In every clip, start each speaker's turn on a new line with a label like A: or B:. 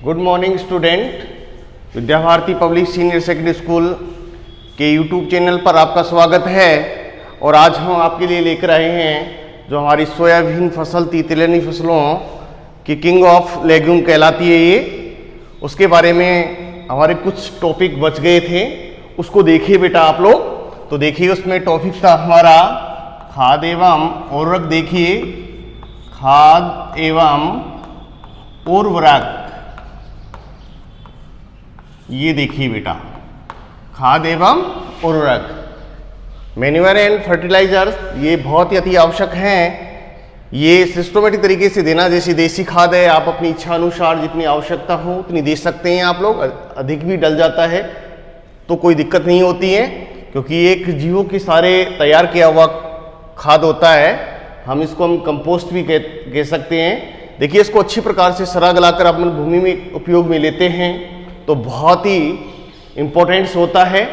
A: Good morning student. Vidya Bharati public senior secondary school के YouTube channel पर आपका स्वागत है। और आज हम आपके लिए लेकर आए हैं जो हमारी सोयाबीन फसल तिलहनी फसलों की किंग ऑफ लेग्यूम कहलाती है ये, उसके बारे में हमारे कुछ टॉपिक बच गए थे, उसको देखिए बेटा आप लोग। तो देखिए उसमें टॉपिक था हमारा खाद एवं उर्वरक। देखिए खाद एवं उर्वरक, ये देखिए बेटा खाद एवं उर्वरक, मैन्यूअर एंड फर्टिलाइजर्स, ये बहुत ही अति आवश्यक हैं। ये सिस्टमेटिक तरीके से देना, जैसे देसी खाद है आप अपनी इच्छा अनुसार जितनी आवश्यकता हो उतनी दे सकते हैं आप लोग। अधिक भी डल जाता है तो कोई दिक्कत नहीं होती है, क्योंकि एक जीवों के सारे तैयार किया हुआ खाद होता है। हम इसको कंपोस्ट भी कह सकते हैं। देखिए इसको अच्छी प्रकार से सरा गलाकर अपनी भूमि में उपयोग में लेते हैं तो बहुत ही इम्पोर्टेंस होता है।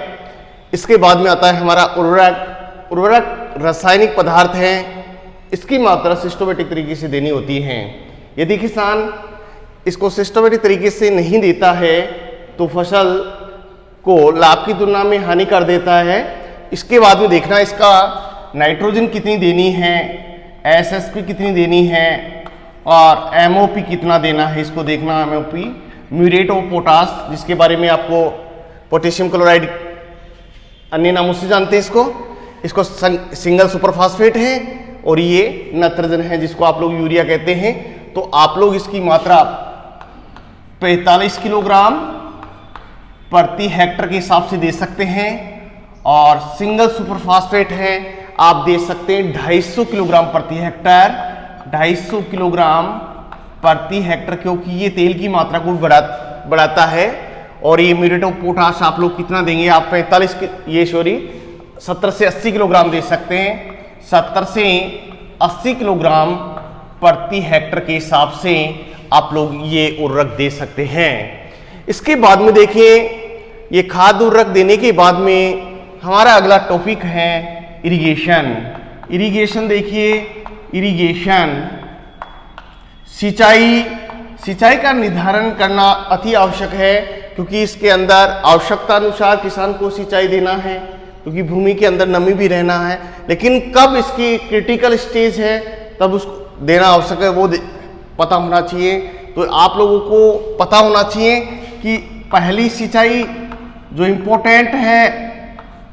A: इसके बाद में आता है हमारा उर्वरक। उर्वरक रासायनिक पदार्थ हैं, इसकी मात्रा सिस्टमेटिक तरीके से देनी होती है। यदि किसान इसको सिस्टमेटिक तरीके से नहीं देता है तो फसल को लाभ की तुलना में हानि कर देता है। इसके बाद में देखना इसका नाइट्रोजन कितनी देनी है, एसएसपी कितनी देनी है और एमओपी कितना देना है, इसको देखना। एमओपी म्यूरेट ऑफ पोटास, जिसके बारे में आपको पोटेशियम क्लोराइड अन्य नामों से जानते हैं इसको सिंगल सुपरफॉस्फेट है, और ये नाइट्रोजन है जिसको आप लोग यूरिया कहते हैं। तो आप लोग इसकी मात्रा 45 किलोग्राम प्रति हेक्टर के हिसाब से दे सकते हैं, और सिंगल सुपरफॉस्फेट है आप दे सकते हैं 250 किलोग्राम प्रति हेक्टर। 250 किलोग्राम प्रति हेक्टर, क्योंकि ये तेल की मात्रा को बढ़ाता है। और ये म्यूरेट ऑफ पोटाश आप लोग कितना देंगे, आप 70 से 80 किलोग्राम दे सकते हैं। 70 से 80 किलोग्राम प्रति हेक्टर के हिसाब से आप लोग ये उर्वरक दे सकते हैं। इसके बाद में देखिए ये खाद उर्वरक देने के बाद में हमारा अगला टॉपिक है इरिगेशन। इरिगेशन देखिए, इरिगेशन सिंचाई का निर्धारण करना अति आवश्यक है, क्योंकि इसके अंदर आवश्यकता अनुसार किसान को सिंचाई देना है, क्योंकि भूमि के अंदर नमी भी रहना है। लेकिन कब इसकी क्रिटिकल स्टेज है तब उसको देना आवश्यक है, वो पता होना चाहिए। तो आप लोगों को पता होना चाहिए कि पहली सिंचाई जो इम्पोर्टेंट है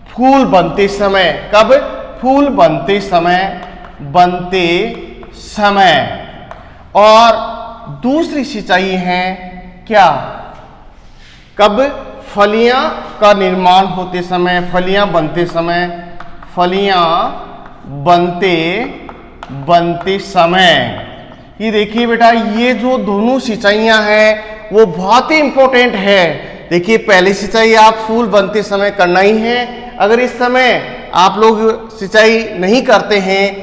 A: फूल बनते समय, कब? फूल बनते समय। और दूसरी सिंचाई है क्या, कब? फलियां का निर्माण होते समय, फलियां बनते समय। ये देखिए बेटा, ये जो दोनों सिंचाइयां हैं वो बहुत ही इंपॉर्टेंट है। देखिए पहली सिंचाई आप फूल बनते समय करना ही है। अगर इस समय आप लोग सिंचाई नहीं करते हैं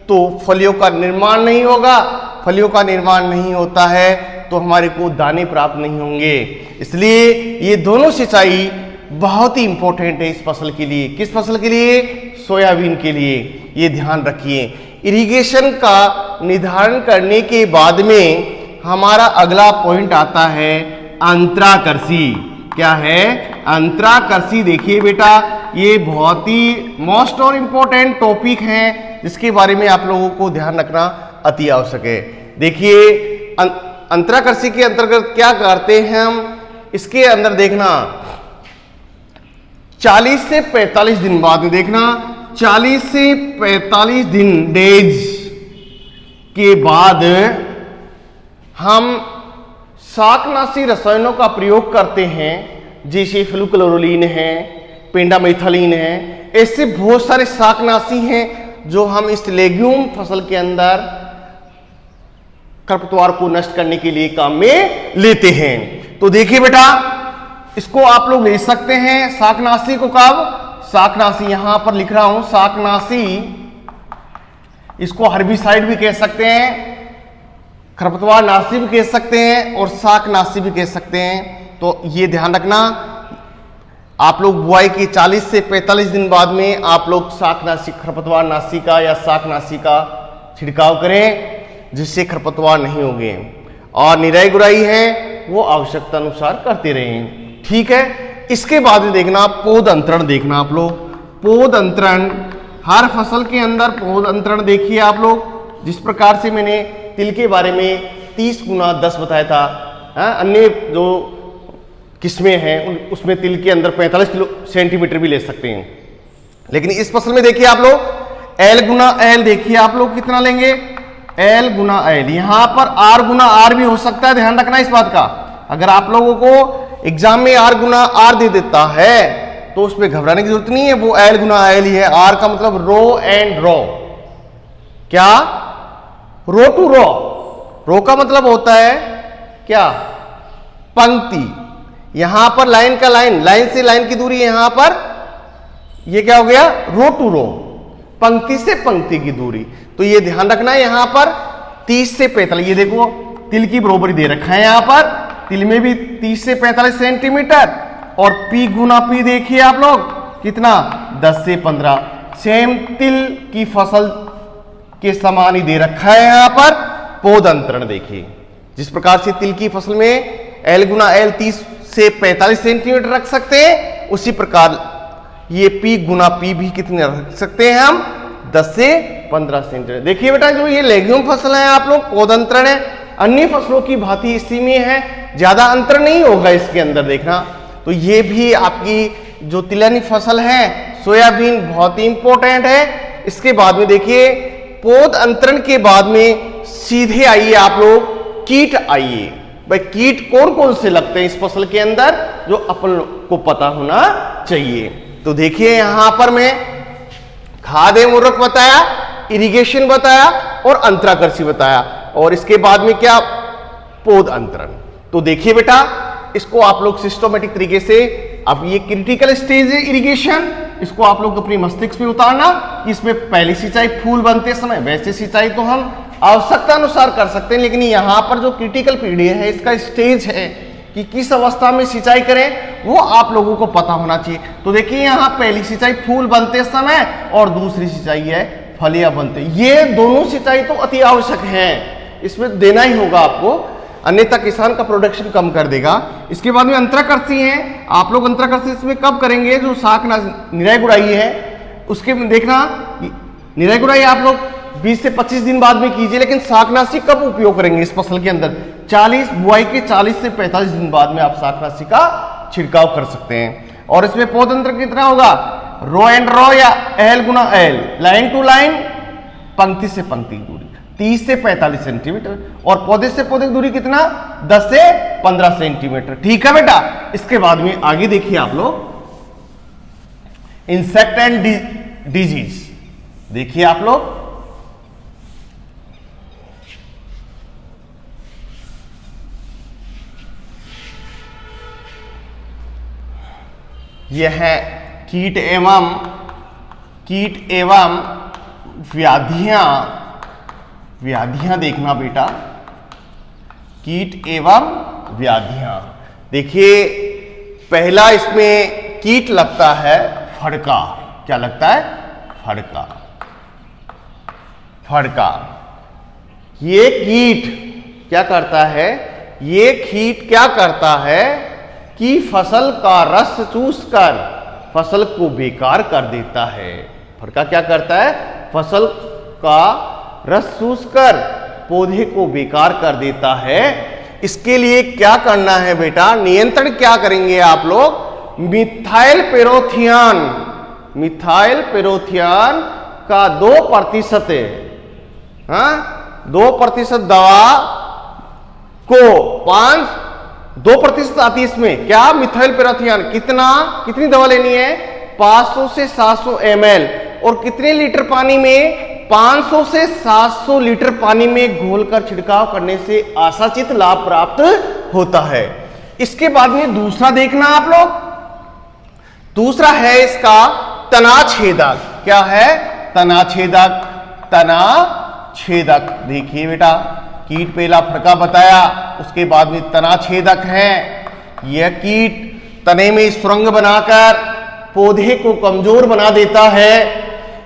A: तो फलियों का निर्माण नहीं होगा। फलियों का निर्माण नहीं होता है तो हमारे को दाने प्राप्त नहीं होंगे। इसलिए ये दोनों सिंचाई बहुत ही इंपॉर्टेंट है इस फसल के लिए। किस फसल के लिए? सोयाबीन के लिए। ये ध्यान रखिए। इरिगेशन का निर्धारण करने के बाद में हमारा अगला पॉइंट आता है अंतराकृषि। क्या है? अंतराकृषि। देखिए बेटा, ये बहुत ही मोस्ट और इम्पोर्टेंट टॉपिक है जिसके बारे में आप लोगों को ध्यान रखना अति आवश्यक है। देखिए अंतराकृषि के अंतर्गत क्या करते हैं हम, इसके अंदर देखना 40 से 45 दिन बाद में देखना, 40 से 45 दिन डेज के बाद हम शाकनाशी रसायनों का प्रयोग करते हैं, जैसे फ्लूक्लोरोलीन है, पेंडामेथालिन है। ऐसे बहुत सारे शाकनाशी हैं जो हम इस लेग्यूम फसल के अंदर खरपतवार को नष्ट करने के लिए काम में लेते हैं। तो देखिए बेटा, इसको आप लोग ले सकते हैं शाकनाशी को। कब? शाकनाशी यहां पर लिख रहा हूं, शाकनाशी, इसको हर्बिसाइड भी कह सकते हैं, खरपतवार नाशी भी कह सकते हैं और शाकनाशी भी कह सकते हैं। तो ये ध्यान रखना, आप लोग बुआई के 40 से 45 दिन बाद में आप लोग शाकनाशी, खरपतवार नाशी का या शाकनाशी का छिड़काव करें, जिससे खरपतवार नहीं होंगे। और निराई गुड़ाई है वो आवश्यकता अनुसार करते रहें। ठीक है, इसके बाद में देखना पौध अंतरण देखना आप लोग। पौध अंतरण, हर फसल के अंदर पौध अंतरण देखिए आप लोग। जिस प्रकार से मैंने तिल के बारे में 30 गुना 10 बताया था, अन्य जो किस्में हैं उसमें तिल के अंदर 45 सेंटीमीटर भी ले सकते हैं, लेकिन इस फसल में देखिए आप लोग एल गुना एल देखिए आप लोग कितना लेंगे, एल गुना एल। यहां पर आर गुना आर भी हो सकता है, ध्यान रखना इस बात का। अगर आप लोगों को एग्जाम में आर गुना आर दे देता है तो उसमें घबराने की जरूरत नहीं है, वो एल गुना एल ही है। आर का मतलब रो एंड रो, क्या, रो टू रो। रो का मतलब होता है क्या, पंक्ति। यहां पर लाइन का लाइन, लाइन से लाइन की दूरी, यहां पर ये क्या हो गया, रो टू रो, पंक्ति से पंक्ति की दूरी। तो ये ध्यान रखना है, यहां पर 30 से 45, ये देखो तिल की बरोबरी दे रखा है यहां पर, तिल में भी 30 से 45 सेंटीमीटर। और पी गुना पी देखिए आप लोग कितना, 10 से 15, सेम तिल की फसल के समान ही दे रखा है यहां पर। पौध अंतरण देखिए, जिस प्रकार से तिल की फसल में एल गुना एल 30 से 45 सेंटीमीटर रख सकते हैं, उसी प्रकार ये पी गुना पी भी कितने रख सकते हैं हम, 10 से 15 सेंटीमीटर। देखिए बेटा, जो ये लेग्यूम फसल है आप लोग, पौध अंतरण है, अन्य फसलों की भांति इसी में है, ज्यादा अंतर नहीं होगा इसके अंदर देखना। तो ये भी आपकी जो तिलहनी फसल है सोयाबीन बहुत ही इंपॉर्टेंट है। इसके बाद में देखिए पौध अंतरण के बाद में सीधे आइए आप लोग, कीट आइए। भाई कीट कौन कौन से लगते हैं इस फसल के अंदर, जो अपन को पता होना चाहिए। तो देखिए यहां पर मैं खाद एवं उर्वरक बताया, इरिगेशन बताया और अंतराकृषि बताया, और इसके बाद में क्या, पौध अंतरण। तो देखिए बेटा, इसको आप लोग सिस्टमैटिक तरीके से, अब ये क्रिटिकल स्टेज है इरिगेशन, इसको आप लोग अपनी मस्तिष्क में उतारना कि इसमें पहली सिंचाई फूल बनते समय, वैसे सिंचाई तो हम आवश्यकता अनुसार कर सकते हैं, लेकिन यहां पर जो क्रिटिकल पीरियड है, इसका स्टेज है कि किस अवस्था में सिंचाई करें, वो आप लोगों को पता होना चाहिए। तो देखिए यहां पहली सिंचाई फूल बनते समय और दूसरी सिंचाई है फलियां बनते, ये दोनों सिंचाई तो अति आवश्यक है, इसमें देना ही होगा आपको, अन्यथा किसान का प्रोडक्शन कम कर देगा। इसके बाद में अंतराकृषि है, आप लोग अंतराकृषि इसमें कब करेंगे, जो शाक निराई गुड़ाई है उसके में देखना, निराई गुड़ाई आप लोग 20 से 25 दिन बाद में कीजिए, लेकिन शाकनाशी कब उपयोग करेंगे इस फसल के अंदर, 40 बुआई के 40 से 45 दिन बाद में आप शाकनाशी का छिड़काव कर सकते हैं। और इसमें पौध अंतर कितना होगा, रो एंड रो या एल गुना एल, लाइन टू लाइन, पंक्ति से पंक्ति दूरी 30 से 45 सेंटीमीटर, और पौधे से पौधे की दूरी कितना, 10 से 15 सेंटीमीटर। ठीक है बेटा, इसके बाद में आगे देखिए आप लोग, इंसेक्ट एंड डिजीज देखिए आप लोग। यह है कीट एवं व्याधियां देखना बेटा, कीट एवं व्याधियां। देखिए पहला इसमें कीट लगता है फड़का, क्या लगता है, फड़का। ये कीट क्या करता है, ये कीट क्या करता है कि फसल का रस चूसकर फसल को बेकार कर देता है। फड़का क्या करता है, फसल का रस चूसकर पौधे को बेकार कर देता है। इसके लिए क्या करना है बेटा, नियंत्रण क्या करेंगे आप लोग, मिथाइल पेरोथियन का 2%, 2% दवा को 2% आती है इसमें, क्या, मिथाइल पेरोथियन, कितनी दवा लेनी है, 500 से 700 ml, और कितने लीटर पानी में, 500 से 700 लीटर पानी में घोलकर छिड़काव करने से आशातीत लाभ प्राप्त होता है। इसके बाद में दूसरा देखना आप लोग, दूसरा है इसका तनाछेदक। क्या है, तनाछेदक। देखिए बेटा, कीट पहला फड़का बताया, उसके बाद में तनाछेदक है। यह कीट तने में सुरंग बनाकर पौधे को कमजोर बना देता है।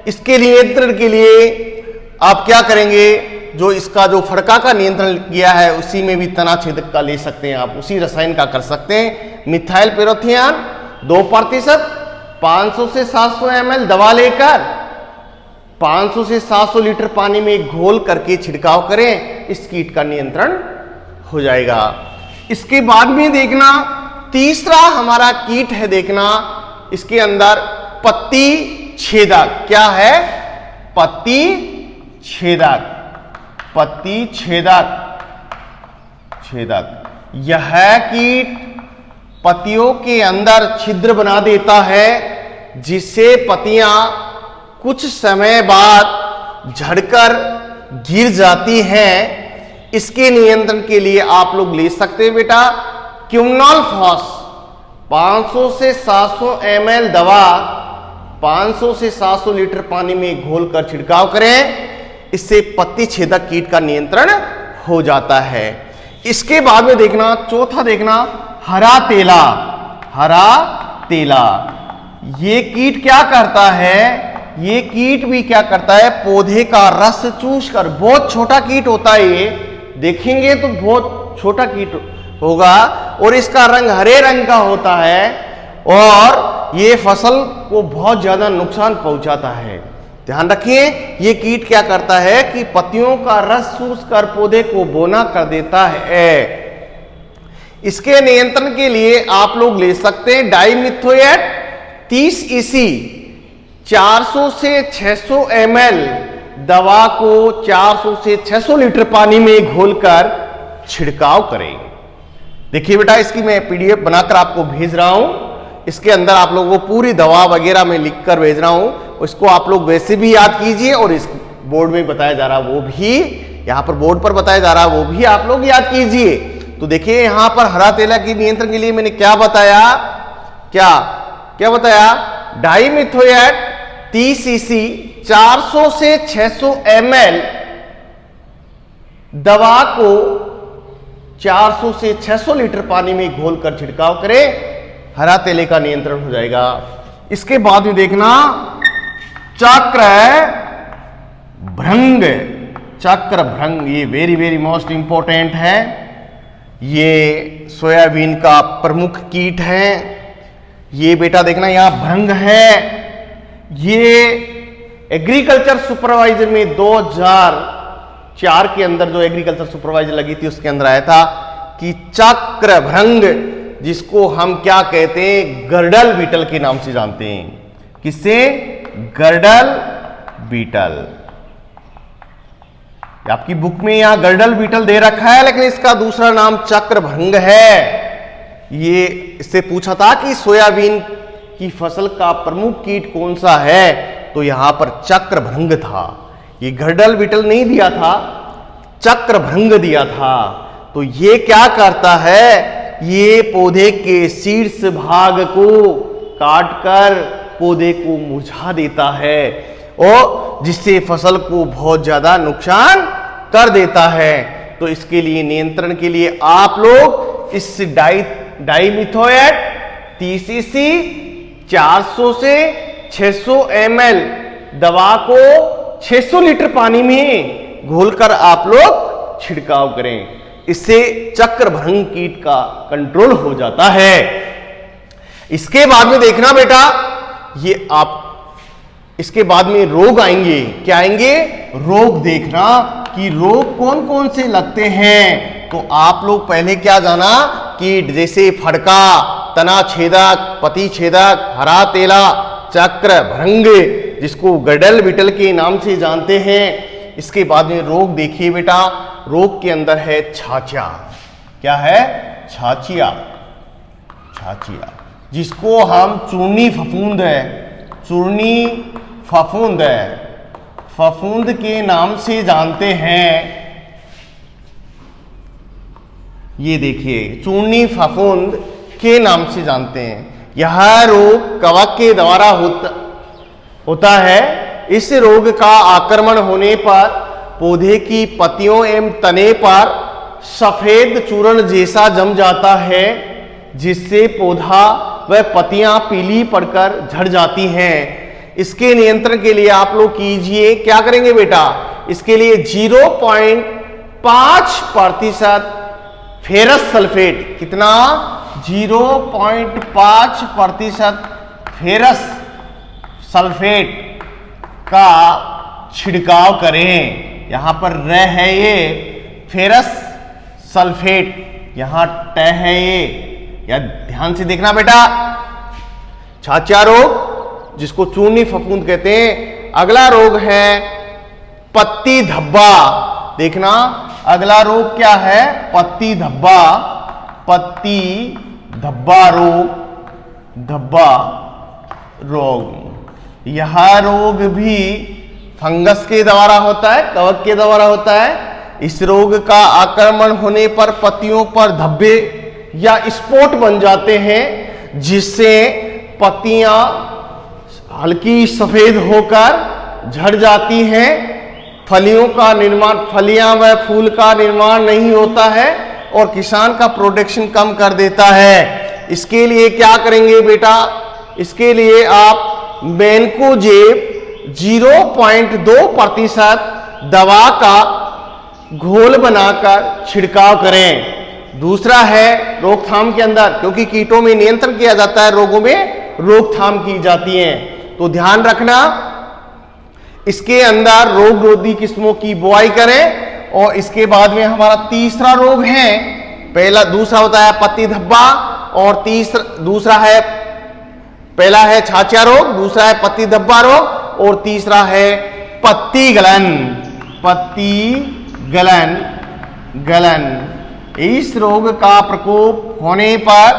A: इसके नियंत्रण के लिए आप क्या करेंगे, जो इसका जो फड़का का नियंत्रण किया है उसी में भी तना छेदक का ले सकते हैं आप, उसी रसायन का कर सकते हैं। मिथाइल पैरोथियान 2%, 500 से 700 ml दवा लेकर 500 से 700 लीटर पानी में घोल करके छिड़काव करें, इस कीट का नियंत्रण हो जाएगा। इसके बाद में देखना तीसरा हमारा कीट है, देखना इसके अंदर पत्ती छेदक। क्या है? पत्ती छेदक। पत्ती छेदक यह कीट पत्तियों के अंदर छिद्र बना देता है, जिससे पत्तियां कुछ समय बाद झड़कर गिर जाती हैं। इसके नियंत्रण के लिए आप लोग ले सकते हैं बेटा क्विनोल फॉस 500 से 700 ml दवा 500 से 700 लीटर पानी में घोलकर छिड़काव करें, इससे पत्ती छेदक कीट का नियंत्रण हो जाता है। इसके बाद में देखना चौथा, देखना हरा तेला। हरा तेला ये कीट क्या करता है? ये कीट भी क्या करता है? पौधे का रस चूस कर, बहुत छोटा कीट होता है ये, देखेंगे तो बहुत छोटा कीट होगा और इसका रंग हरे रंग का होता है और ये फसल को बहुत ज्यादा नुकसान पहुंचाता है। ध्यान रखिए, ये कीट क्या करता है कि पत्तियों का रस चूस कर पौधे को बौना कर देता है। इसके नियंत्रण के लिए आप लोग ले सकते हैं डाइमिथोएट 30 EC 400 से 600 ml दवा को 400 से 600 लीटर पानी में घोलकर छिड़काव करें। देखिए बेटा, इसकी मैं PDF बनाकर आपको भेज रहा हूं, इसके अंदर आप लोगों को पूरी दवा वगैरह में लिखकर भेज रहा हूं, उसको आप लोग वैसे भी याद कीजिए और इस बोर्ड में बताया जा रहा वो भी, यहां पर बोर्ड पर बताया जा रहा वो भी आप लोग याद कीजिए। तो देखिए यहां पर हरा तेला की नियंत्रण के लिए मैंने क्या बताया, क्या बताया? डाइमिथोएट 30 EC 400 से 600 ml दवा को 400 से 600 लीटर पानी में घोलकर छिड़काव करें, हरा तेले का नियंत्रण हो जाएगा। इसके बाद में देखना चक्रभृंग। चक्रभृंग ये वेरी मोस्ट इंपॉर्टेंट है, ये सोयाबीन का प्रमुख कीट है। ये बेटा देखना यहां भृंग है, ये एग्रीकल्चर सुपरवाइजर में 2004 के अंदर जो एग्रीकल्चर सुपरवाइजर लगी थी उसके अंदर आया था कि चक्रभृंग, जिसको हम क्या कहते हैं? गर्डल बीटल के नाम से जानते हैं। किससे? Girdle beetle. आपकी बुक में यहां गर्डल बीटल दे रखा है, लेकिन इसका दूसरा नाम चक्रभृंग है। ये इससे पूछा था कि सोयाबीन की फसल का प्रमुख कीट कौन सा है, तो यहां पर चक्रभृंग था। ये गर्डल बीटल नहीं दिया था, चक्रभृंग दिया था। तो ये क्या करता है? ये पौधे के शीर्ष भाग को काटकर पौधे को मुरझा देता है और जिससे फसल को बहुत ज्यादा नुकसान कर देता है। तो इसके लिए नियंत्रण के लिए आप लोग इस डाइमिथोएट 30 EC 400 से 600 ml दवा को 600 लीटर पानी में घोलकर आप लोग छिड़काव करें, इससे चक्रभृंग कीट का कंट्रोल हो जाता है। इसके बाद में देखना बेटा, ये आप इसके बाद में रोग आएंगे। क्या आएंगे? रोग। देखना कि रोग कौन कौन से लगते हैं। तो आप लोग पहले क्या जाना, कीट जैसे फड़का, तना छेदक, पत्ती छेदक, हरा तेला, चक्रभृंग, जिसको गर्डल बीटल के नाम से जानते हैं। इसके बाद में रोग देखिए बेटा, रोग के अंदर है छाछिया। क्या है? छाछिया। छाछिया जिसको हम चूर्णी फफूंद फफूंद के नाम से जानते हैं। ये देखिए चूर्णी फफूंद के नाम से जानते हैं। यह रोग कवक के द्वारा होता है। इस रोग का आक्रमण होने पर पौधे की पत्तियों एवं तने पर सफेद चूर्ण जैसा जम जाता है, जिससे पौधा व पत्तियां पीली पड़कर झड़ जाती हैं। इसके नियंत्रण के लिए आप लोग कीजिए, क्या करेंगे बेटा, इसके लिए 0.5% फेरस सल्फेट, कितना, 0.5% फेरस सल्फेट का छिड़काव करें। यहां पर र है ये फेरस सल्फेट, यहां ट है ये, या ध्यान से देखना बेटा। छाछा रोग जिसको चूर्णी फफूंद कहते हैं। अगला रोग है पत्ती धब्बा, देखना अगला रोग क्या है, पत्ती धब्बा, पत्ती धब्बा रोग, धब्बा रोग। यह रोग भी फंगस के द्वारा होता है, कवक के द्वारा होता है। इस रोग का आक्रमण होने पर पत्तियों पर धब्बे या स्पॉट बन जाते हैं, जिससे पत्तियां हल्की सफेद होकर झड़ जाती हैं। फलियों का निर्माण, फलियां व फूल का निर्माण नहीं होता है और किसान का प्रोडक्शन कम कर देता है। इसके लिए क्या करेंगे बेटा, इसके लिए आप मैनकोजेब 0.2% दवा का घोल बनाकर छिड़काव करें। दूसरा है रोकथाम के अंदर, क्योंकि कीटों में नियंत्रण किया जाता है, रोगों में रोकथाम की जाती है, तो ध्यान रखना इसके अंदर रोग रोधी किस्मों की बुआई करें। और इसके बाद में हमारा तीसरा रोग है, पहला दूसरा होता है पत्ती धब्बा और दूसरा है, पहला है छाछा रोग, दूसरा है पत्ती धब्बा रोग और तीसरा है पत्ती गलन, पत्ती गलन, गलन। इस रोग का प्रकोप होने पर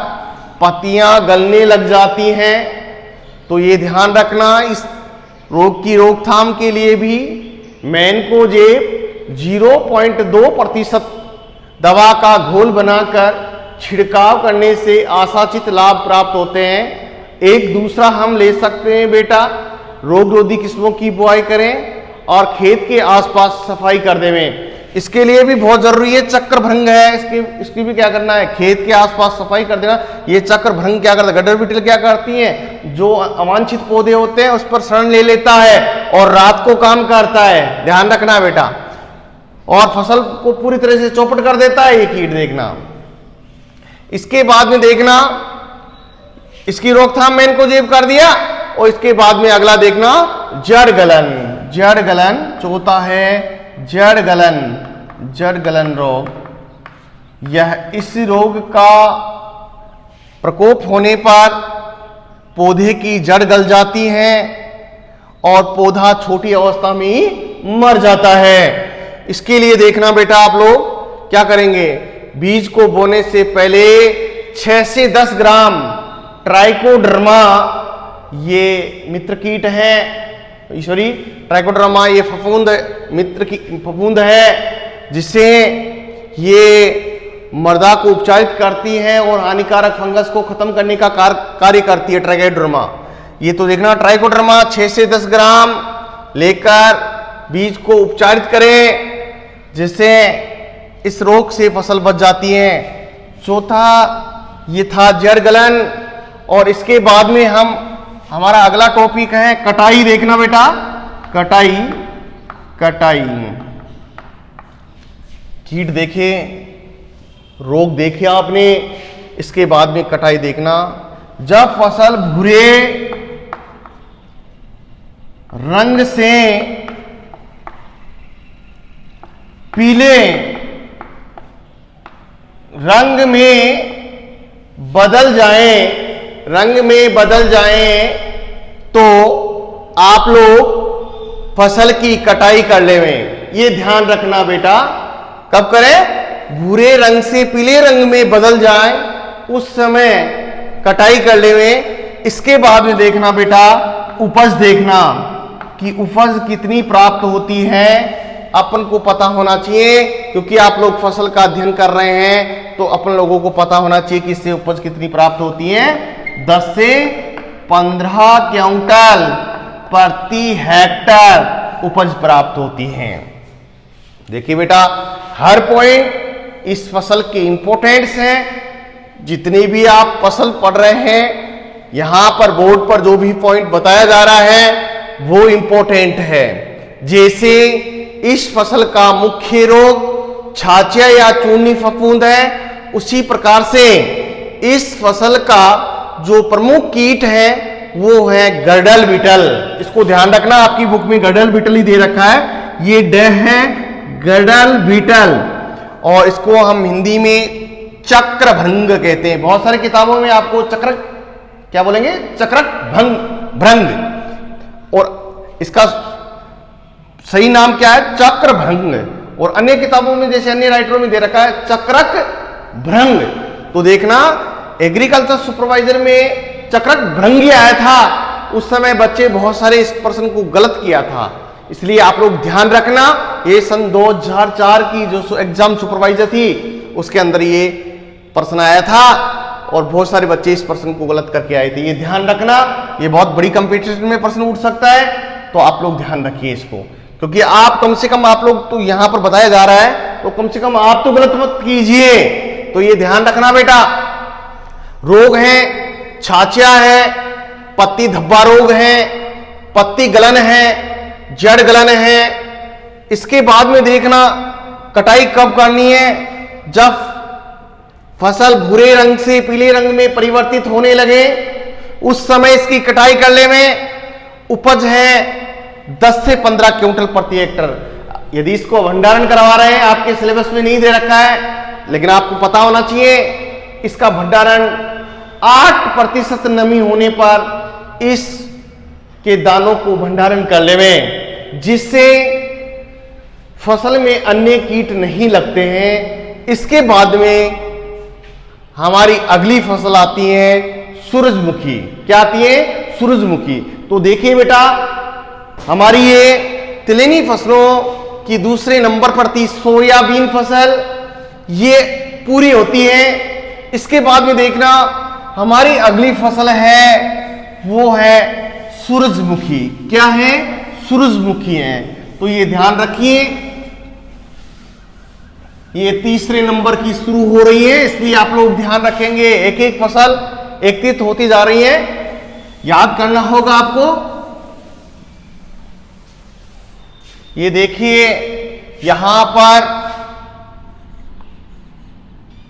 A: पत्तियां गलने लग जाती हैं, तो ये ध्यान रखना। इस रोग की रोकथाम के लिए भी मैनकोजेब 0.2% दवा का घोल बनाकर छिड़काव करने से आशाचित लाभ प्राप्त होते हैं। एक दूसरा हम ले सकते हैं बेटा, रोग रोधी किस्मों की बुआई करें और खेत के आसपास सफाई कर देवें। इसके लिए भी बहुत जरूरी है चक्रभृंग है, इसकी भी क्या करना है, खेत के आसपास सफाई कर देना। ये चक्रभृंग क्या करता है, गड्डर बीटल क्या करती है, जो अवांछित पौधे होते हैं उस पर शरण ले लेता है और रात को काम करता है, ध्यान रखना बेटा, और फसल को पूरी तरह से चौपट कर देता है ये कीट, देखना। इसके बाद में देखना इसकी रोकथाम मैनकोजेब कर दिया, और इसके बाद में अगला देखना जड़ गलन, जड़ गलन चौथा है जड़ गलन, जड़ गलन रोग। यह इस रोग का प्रकोप होने पर पौधे की जड़ गल जाती है और पौधा छोटी अवस्था में ही मर जाता है। इसके लिए देखना बेटा आप लोग क्या करेंगे, बीज को बोने से पहले 6 से 10 ग्राम ट्राइकोडर्मा, ये मित्र कीट है, ईश्वरी ट्राइकोडर्मा ये फफूंद मित्र की फफूंद है, जिससे ये मृदा को उपचारित करती है और हानिकारक फंगस को खत्म करने का कार्य करती है ट्राइकोडर्मा। ये तो देखना ट्राइकोडर्मा 6 से 10 ग्राम लेकर बीज को उपचारित करें, जिससे इस रोग से फसल बच जाती है। चौथा ये था जड़ गलन। और इसके बाद में हमारा अगला टॉपिक है कटाई, देखना बेटा, कटाई, कटाई। कीट देखे, रोग देखे आपने, इसके बाद में कटाई देखना। जब फसल भूरे रंग से पीले रंग में बदल जाए, रंग में बदल जाए, तो आप लोग फसल की कटाई कर लेवें। ये ध्यान रखना बेटा, कब करें, भूरे रंग से पीले रंग में बदल जाए उस समय कटाई कर लेवें। इसके बाद में देखना बेटा उपज, देखना कि उपज कितनी प्राप्त होती है, अपन को पता होना चाहिए, क्योंकि आप लोग फसल का अध्ययन कर रहे हैं तो अपन लोगों को पता होना चाहिए कि इससे उपज कितनी प्राप्त होती है। 10 से 15 क्विंटल प्रति हेक्टर उपज प्राप्त होती है। देखिए बेटा, हर पॉइंट इस फसल के इंपॉर्टेंट्स हैं। जितनी भी आप फसल पढ़ रहे हैं, यहां पर बोर्ड पर जो भी पॉइंट बताया जा रहा है वो इंपॉर्टेंट है। जैसे इस फसल का मुख्य रोग छाछिया या चूनी फफूंद है, उसी प्रकार से इस फसल का जो प्रमुख कीट है वो है गडल बीटल। इसको ध्यान रखना, आपकी बुक में गडल बीटल ही दे रखा है, ये ड है गडल बीटल, और इसको हम हिंदी में चक्रभंग कहते हैं। बहुत सारी किताबों में आपको चक्र क्या बोलेंगे, भ्रंग, और इसका सही नाम क्या है, चक्रभंग। और अन्य किताबों में जैसे अन्य राइटरों में दे रखा है चक्रक भ्रंग। तो देखना एग्रीकल्चर सुपरवाइजर में चक्रक भ्रंग आया था, उस समय बच्चे बहुत सारे इस प्रश्न को गलत किया था, इसलिए आप लोग ध्यान रखना। ये सन 2004 की जो एग्जाम सुपरवाइजर थी उसके अंदर ये प्रश्न आया था, और बहुत सारे बच्चे इस प्रश्न को गलत करके आए थे। ये ध्यान रखना, ये बहुत बड़ी कंपटीशन में प्रश्न उठ सकता है, तो आप लोग ध्यान रखिए इसको, क्योंकि आप कम से कम, आप लोग तो यहां पर बताया जा रहा है, तो कम से कम आप तो गलत मत कीजिए। तो ये ध्यान रखना बेटा, रोग है छाछिया है, पत्ती धब्बा रोग है, पत्ती गलन है, जड़ गलन है। इसके बाद में देखना कटाई कब करनी है, जब फसल भूरे रंग से पीले रंग में परिवर्तित होने लगे, उस समय इसकी कटाई करने में उपज है 10 से 15 क्विंटल प्रति हेक्टर। यदि इसको भंडारण करवा रहे हैं, आपके सिलेबस में नहीं दे रखा है, लेकिन आपको पता होना चाहिए इसका भंडारण 8% नमी होने पर इस के दानों को भंडारण कर लें, जिससे फसल में अन्य कीट नहीं लगते हैं। इसके बाद में हमारी अगली फसल आती है सूरजमुखी। क्या आती है, सूरजमुखी। तो देखिए बेटा, हमारी ये तिलहनी फसलों की दूसरे नंबर पर थी सोयाबीन फसल, ये पूरी होती है। इसके बाद में देखना हमारी अगली फसल है, वो है सूरजमुखी। क्या है, सूरजमुखी है। तो ये ध्यान रखिए, ये तीसरे नंबर की शुरू हो रही है, इसलिए आप लोग ध्यान रखेंगे। एक एक फसल एकत्रित होती जा रही है, याद करना होगा आपको। ये देखिए यहां पर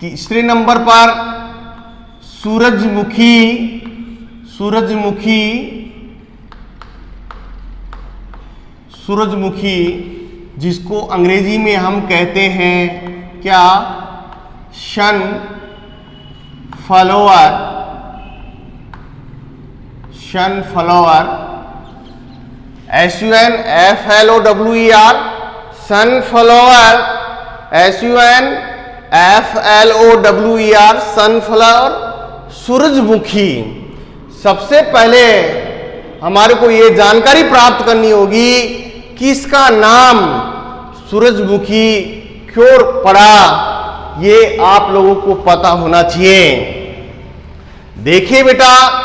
A: तीसरे नंबर पर सूरजमुखी, सूरजमुखी, सूरजमुखी, जिसको अंग्रेजी में हम कहते हैं क्या, sunflower, sunflower, SUNFLOWER, sunflower, SUNFLOWER, sunflower, सूरजमुखी। सबसे पहले हमारे को यह जानकारी प्राप्त करनी होगी कि इसका नाम सूरजमुखी क्यों पड़ा, ये आप लोगों को पता होना चाहिए। देखिए बेटा,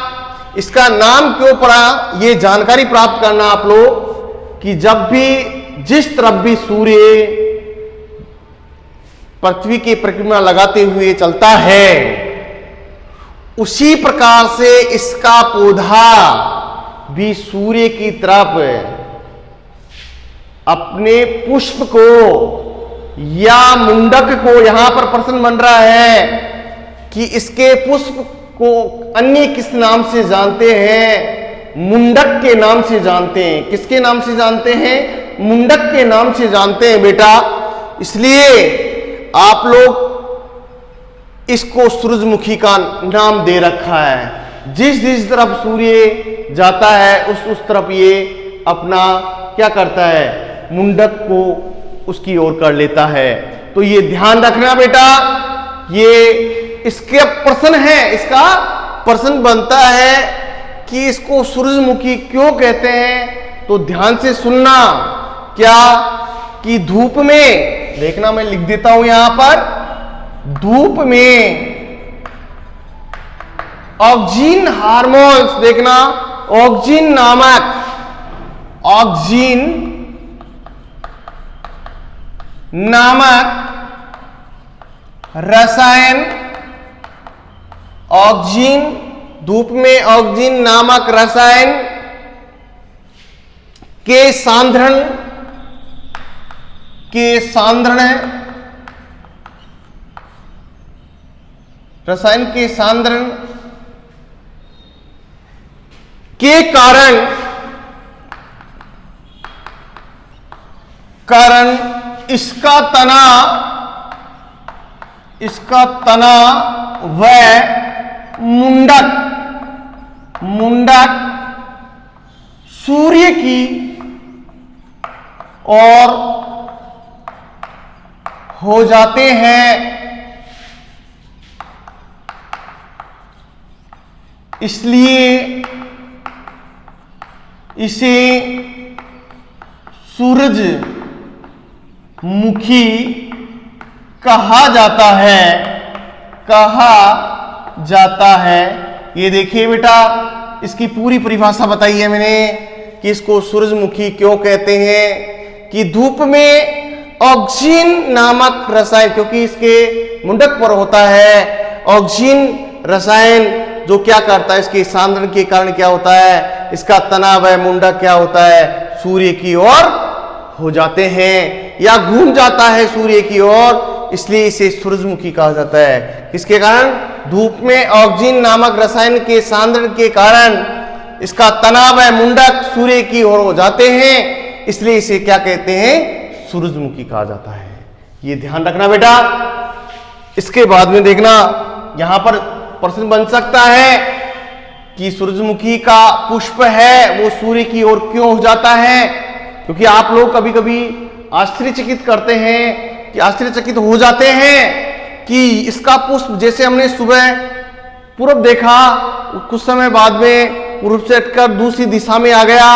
A: इसका नाम क्यों पड़ा, ये जानकारी प्राप्त करना आप लोग कि जब भी जिस तरफ भी सूर्य पृथ्वी की परिक्रमा लगाते हुए चलता है, उसी प्रकार से इसका पौधा भी सूर्य की तरफ अपने पुष्प को या मुंडक को, यहां पर प्रश्न बन रहा है कि इसके पुष्प को अन्य किस नाम से जानते हैं, मुंडक के नाम से जानते हैं। किसके नाम से जानते हैं, मुंडक के नाम से जानते हैं बेटा। इसलिए आप लोग इसको सूरजमुखी का नाम दे रखा है। जिस जिस तरफ सूर्य जाता है उस तरफ ये अपना क्या करता है, मुंडक को उसकी ओर कर लेता है। तो ये ध्यान रखना बेटा, ये इसके प्रश्न है, इसका प्रश्न बनता है कि इसको सूरजमुखी क्यों कहते हैं। तो ध्यान से सुनना, क्या कि धूप में, देखना मैं लिख देता हूं यहां पर, धूप में ऑक्सीजन हार्मोन्स, देखना ऑक्सीजन नामक, ऑक्सीजन नामक रसायन, ऑक्सीजन, धूप में ऑक्सीजन नामक रसायन के सांद्रण रसायन के सांद्रण के कारण इसका तना व मुंडक सूर्य की ओर हो जाते हैं, इसलिए इसे सूरजमुखी कहा जाता है। ये देखिए बेटा, इसकी पूरी परिभाषा बताई है मैंने कि इसको सूरजमुखी क्यों कहते हैं। कि धूप में ऑक्सीजन नामक रसायन, क्योंकि इसके मुंडक पर होता है ऑक्सीजन रसायन, जो क्या करता है, इसके सांद्रण के कारण क्या होता है, इसका तनाव है मुंडक क्या होता है, सूर्य की ओर हो जाते हैं या घूम जाता है सूर्य की ओर, इसलिए इसे सूरजमुखी कहा जाता है। किसके कारण? धूप में ऑक्सीजन नामक रसायन के सांद्रण के कारण इसका तनाव है मुंडक सूर्य की ओर हो जाते हैं, इसलिए इसे क्या कहते हैं, सूरजमुखी कहा जाता है। ये ध्यान रखना बेटा। इसके बाद में देखना, यहां पर प्रश्न बन सकता है कि सूरजमुखी का पुष्प है वो सूर्य की ओर क्यों हो जाता है। क्योंकि आप लोग कभी कभी आश्चर्यचकित करते हैं कि आश्चर्यचकित हो जाते हैं कि इसका पुष्प, जैसे हमने सुबह पूर्व देखा, कुछ समय बाद में पूर्व से हटकर दूसरी दिशा में आ गया,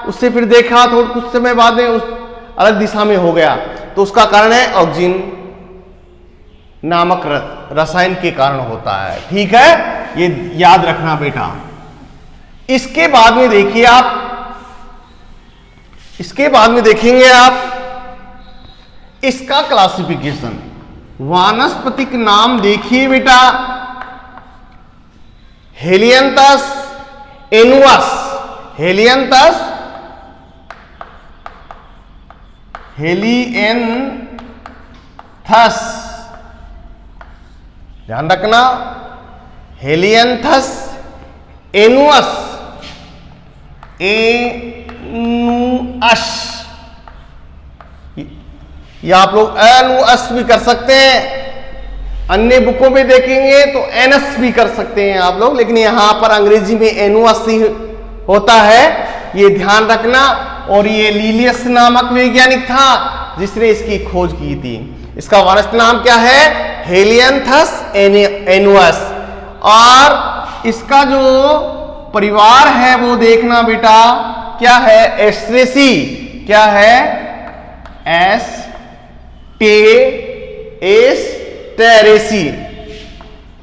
A: उससे फिर देखा तो कुछ समय बाद में उस अलग दिशा में हो गया, तो उसका कारण है ऑक्सीजन नामक रसायन के कारण होता है। ठीक है, ये याद रखना बेटा। इसके बाद में देखिए आप, इसके बाद में देखेंगे आप इसका क्लासिफिकेशन। वानस्पतिक नाम देखिए बेटा, हेलियंथस एनुअस, हेलियंथस ध्यान रखना, हेलियंथस एनुअस, या आप लोग एनुअस भी कर सकते हैं, अन्य बुकों में देखेंगे तो एनस भी कर सकते हैं आप लोग, लेकिन यहां पर अंग्रेजी में एनुअस ही होता है, ये ध्यान रखना। और ये लीलियस नामक वैज्ञानिक था जिसने इसकी खोज की थी। इसका वानस्पतिक नाम क्या है? हेलियंथस एनुअस। और इसका जो परिवार है वो देखना बेटा क्या है, एस्ट्रेसी। क्या है?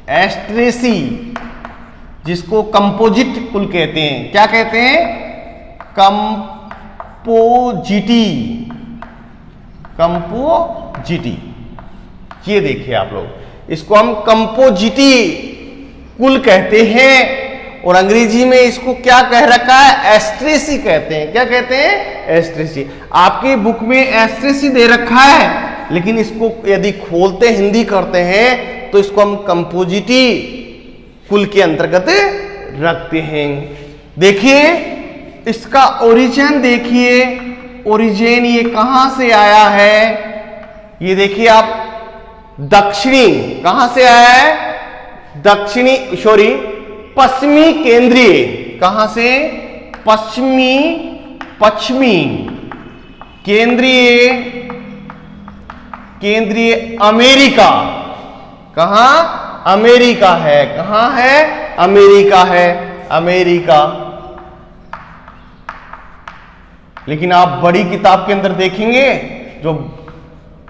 A: एस्ट्रेसी, जिसको कंपोजिट कुल कहते हैं। क्या कहते हैं? कंपोजिटी। ये देखिए आप लोग, इसको हम कंपोजिटी कुल कहते हैं, और अंग्रेजी में इसको क्या कह रखा है? एस्ट्रेसी कहते हैं। क्या कहते हैं? एस्ट्रेसी। आपकी बुक में एस्ट्रेसी दे रखा है, लेकिन इसको यदि खोलते हिंदी करते हैं तो इसको हम कंपोजिटी कुल के अंतर्गत रखते हैं। देखिए इसका ओरिजिन, देखिए ओरिजिन ये कहां से आया है। ये देखिए आप, दक्षिणी, कहां से आया है? दक्षिणी, सॉरी पश्चिमी केंद्रीय, कहां से? पश्चिमी केंद्रीय अमेरिका। कहां? अमेरिका है। कहां है? अमेरिका है, अमेरिका। लेकिन आप बड़ी किताब के अंदर देखेंगे, जो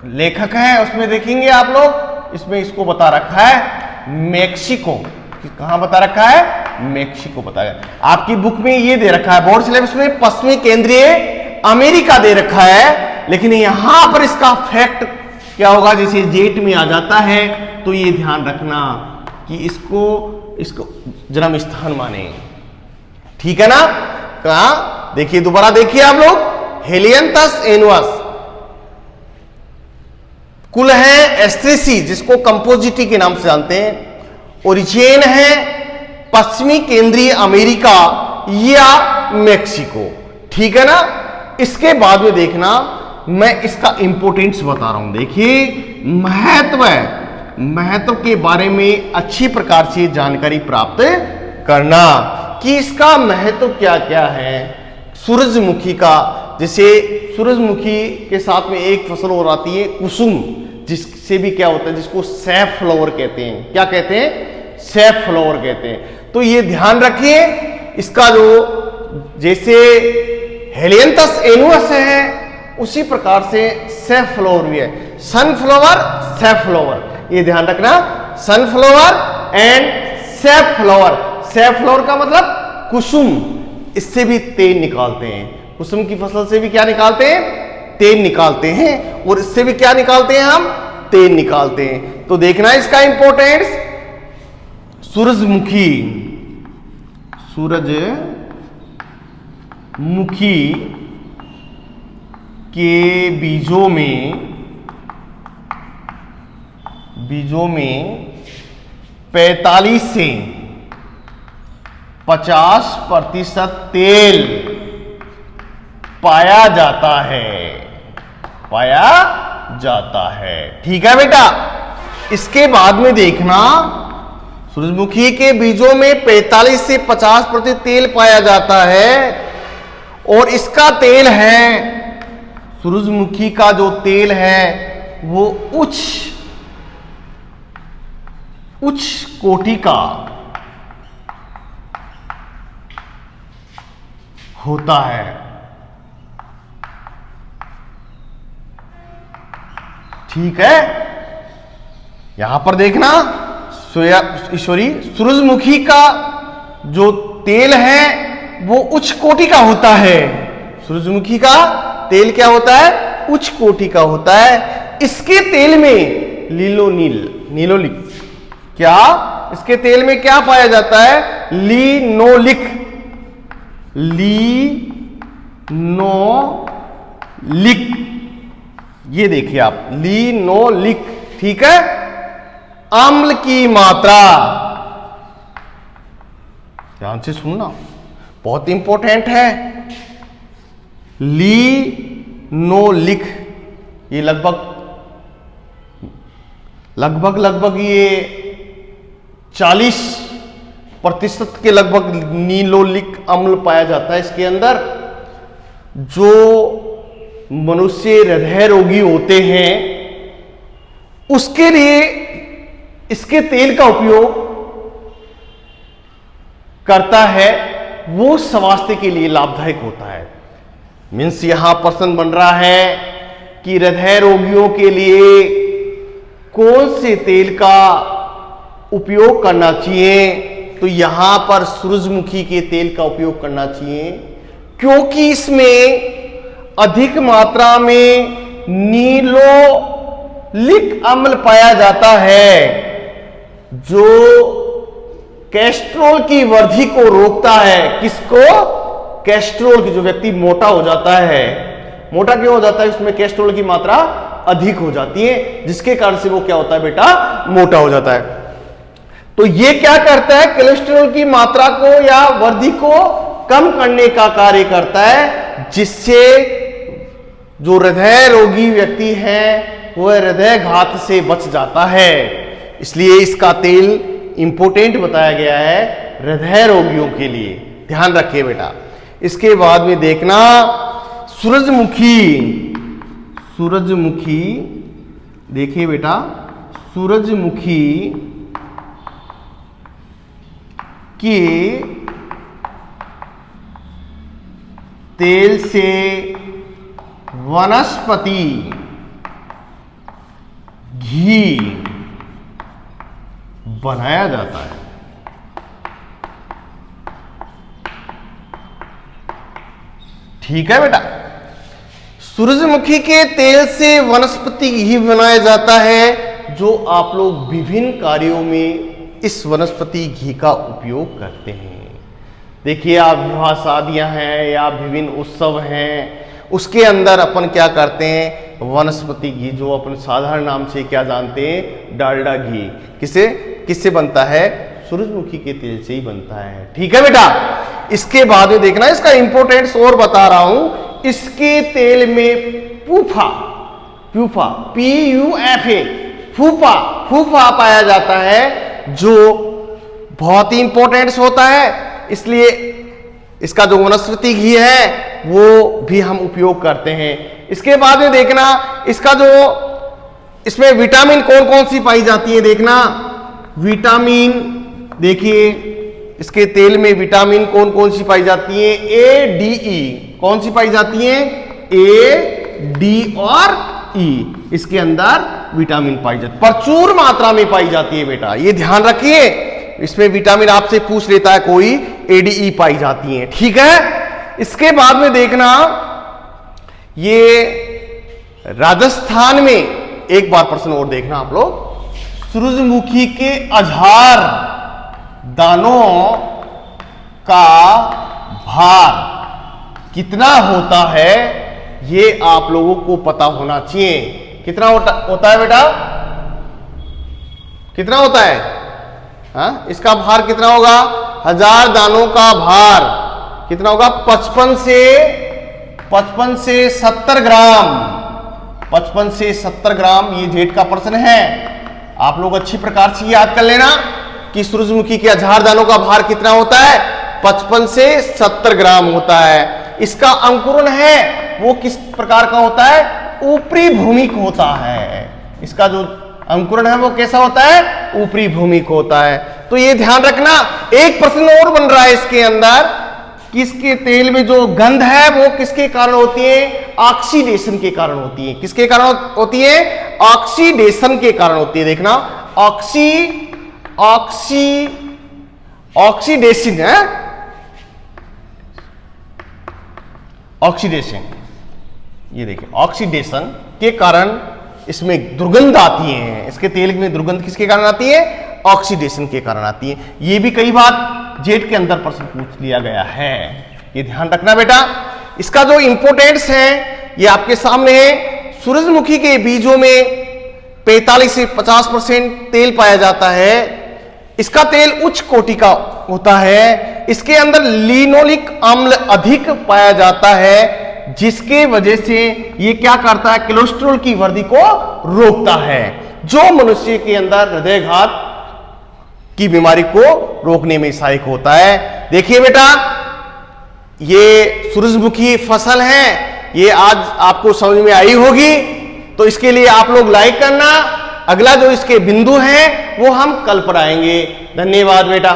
A: लेखक है उसमें देखेंगे आप लोग, इसमें इसको बता रखा है मेक्सिको। कहां बता रखा है? मेक्सिको बताया। आपकी बुक में ये दे रखा है, बोर्ड सिलेबस में पश्चिमी केंद्रीय अमेरिका दे रखा है, लेकिन यहां पर इसका फैक्ट क्या होगा, जैसे जेट में आ जाता है, तो ये ध्यान रखना कि इसको जन्म स्थान माने। ठीक है ना? कहा देखिए, दोबारा देखिए आप लोग, हेलियंथस एनुअस कुल है एस्ट्रेसी, जिसको कंपोजिटी के नाम से जानते हैं। ओरिजिन है पश्चिमी केंद्रीय अमेरिका या मेक्सिको, ठीक है ना। इसके बाद में देखना, मैं इसका इंपोर्टेंस बता रहा हूं। देखिए, महत्व के बारे में अच्छी प्रकार से जानकारी प्राप्त करना कि इसका महत्व क्या क्या है। सूरजमुखी का, जैसे सूरजमुखी के साथ में एक फसल और आती है कुसुम, जिससे भी क्या होता है, जिसको सैफ फ्लावर कहते हैं। क्या कहते हैं? सैफ फ्लावर कहते हैं। तो ये ध्यान रखिए, इसका जो जैसे हेलियंथस एनुअस है, उसी प्रकार से सैफ फ्लावर भी है। सनफ्लावर, सैफ फ्लावर, ये ध्यान रखना, sunflower and Saif flower. Saif flower का मतलब कुसुम, इससे भी तेल निकालते हैं। कुसुम की फसल से भी क्या निकालते हैं? तेल निकालते हैं। और इससे भी क्या निकालते हैं? हम तेल निकालते हैं। तो देखना इसका इंपॉर्टेंस, सूरजमुखी, सूरजमुखी के बीजों में 45 से 50% तेल पाया जाता है। ठीक है बेटा। इसके बाद में देखना, सूरजमुखी के बीजों में 45 से 50% तेल पाया जाता है। और इसका तेल है, सूरजमुखी का जो तेल है वो उच्च कोटि का होता है। ठीक है, यहां पर देखना, सूरजमुखी का जो तेल है वो उच्च कोटि का होता है। सूरजमुखी का तेल क्या होता है? उच्च कोटि का होता है। इसके तेल में लीनोलिक, क्या इसके तेल में क्या पाया जाता है? लीनोलिक, ये देखिए आप, लीनोलिक, ठीक है। अम्ल की मात्रा, ध्यान से सुनना, बहुत इंपॉर्टेंट है। लीनोलिक, ये लगभग ये 40% के लगभग लीनोलिक अम्ल पाया जाता है इसके अंदर। जो मनुष्य हृदय रोगी होते हैं उसके लिए इसके तेल का उपयोग करता है, वो स्वास्थ्य के लिए लाभदायक होता है। मीन्स यहां प्रश्न बन रहा है कि हृदय रोगियों के लिए कौन से तेल का उपयोग करना चाहिए? तो यहां पर सूरजमुखी के तेल का उपयोग करना चाहिए, क्योंकि इसमें अधिक मात्रा में लीनोलिक अम्ल पाया जाता है, जो कोलेस्ट्रॉल की वृद्धि को रोकता है। किसको? कोलेस्ट्रॉल की, जो व्यक्ति मोटा हो जाता है, मोटा क्यों हो जाता है? उसमें कोलेस्ट्रॉल की मात्रा अधिक हो जाती है, जिसके कारण से वो क्या होता है बेटा? मोटा हो जाता है। तो ये क्या करता है? कोलेस्ट्रॉल की मात्रा को या वृद्धि को कम करने का कार्य करता है, जिससे जो हृदय रोगी व्यक्ति है वह हृदय घात से बच जाता है। इसलिए इसका तेल इंपोर्टेंट बताया गया है हृदय रोगियों के लिए, ध्यान रखिए बेटा। इसके बाद में देखना, सूरजमुखी देखिए बेटा, सूरजमुखी के तेल से वनस्पति घी बनाया जाता है। ठीक है बेटा। सूरजमुखी के तेल से वनस्पति घी बनाया जाता है, जो आप लोग विभिन्न कार्यों में इस वनस्पति घी का उपयोग करते हैं। देखिए आप विवाह शादियां हैं या विभिन्न उत्सव हैं, उसके अंदर अपन क्या करते हैं, वनस्पति घी, जो अपन साधारण नाम से क्या जानते हैं, डालडा घी, किससे बनता है, सूरजमुखी के तेल से ही बनता है। ठीक है बेटा। इसके बाद में देखना, इसका इंपोर्टेंस और बता रहा हूं, इसके तेल में फूफा PUFA फूफा पाया जाता है, जो बहुत ही इंपॉर्टेंट होता है। इसलिए इसका जो वनस्पति घी है वो भी हम उपयोग करते हैं। इसके बाद में देखना, इसका जो इसमें विटामिन कौन कौन सी पाई जाती है, देखना विटामिन, देखिए इसके तेल में विटामिन कौन कौन सी पाई जाती है, ADE कौन सी पाई जाती है, A, D और E, इसके अंदर विटामिन पाई जाती है, प्रचुर मात्रा में पाई जाती है बेटा, ये ध्यान रखिए। इसमें विटामिन आपसे पूछ लेता है कोई, ADE पाई जाती है। ठीक है। इसके बाद में देखना, ये राजस्थान में एक बार प्रश्न और देखना आप लोग, सूरजमुखी के अजहार दानों का भार कितना होता है, ये आप लोगों को पता होना चाहिए। कितना होता है बेटा, कितना होता है, हाँ? इसका भार कितना होगा, 1000 दानों का भार कितना होगा, 55 से 70 ग्राम, 55 से 70 ग्राम। ये जेट का प्रश्न है, आप लोग अच्छी प्रकार से याद कर लेना कि सूरजमुखी के 1000 दानों का भार कितना होता है, 55 से 70 ग्राम होता है। इसका अंकुरण है वो किस प्रकार का होता है, ऊपरी भूमिक होता है। इसका जो अंकुरण है वो कैसा होता है, ऊपरी भूमिक होता है। तो ये ध्यान रखना। एक प्रश्न और बन रहा है इसके अंदर, किसके तेल में जो गंध है वो किसके कारण होती है, ऑक्सीडेशन के कारण होती है। किसके कारण होती है, ऑक्सीडेशन के कारण होती है। देखना, ऑक्सीडेशन है, ऑक्सीडेशन, ये देखिए ऑक्सीडेशन के कारण इसमें दुर्गंध आती है। इसके तेल में दुर्गंध किसके कारण आती है, ऑक्सीडेशन के कारण आती है। ये भी कई बार जेट के अंदर प्रश्न पूछ लिया गया है, ये ध्यान रखना बेटा। इसका जो इंपोर्टेंस है ये आपके सामने है। सूरजमुखी के बीजों में 45 से 50% तेल पाया जाता है। इसका तेल उच्च कोटि का होता है। इसके अंदर लिनोलिक अम्ल अधिक पाया जाता है, जिसके वजह से ये क्या करता है, कोलेस्ट्रॉल की वृद्धि को रोकता है, जो मनुष्य के अंदर हृदयघात की बीमारी को रोकने में सहायक होता है। देखिए बेटा, ये सूरजमुखी फसल है, ये आज आपको समझ में आई होगी। तो इसके लिए आप लोग लाइक करना। अगला जो इसके बिंदु हैं वो हम कल पढ़ाएंगे। धन्यवाद बेटा।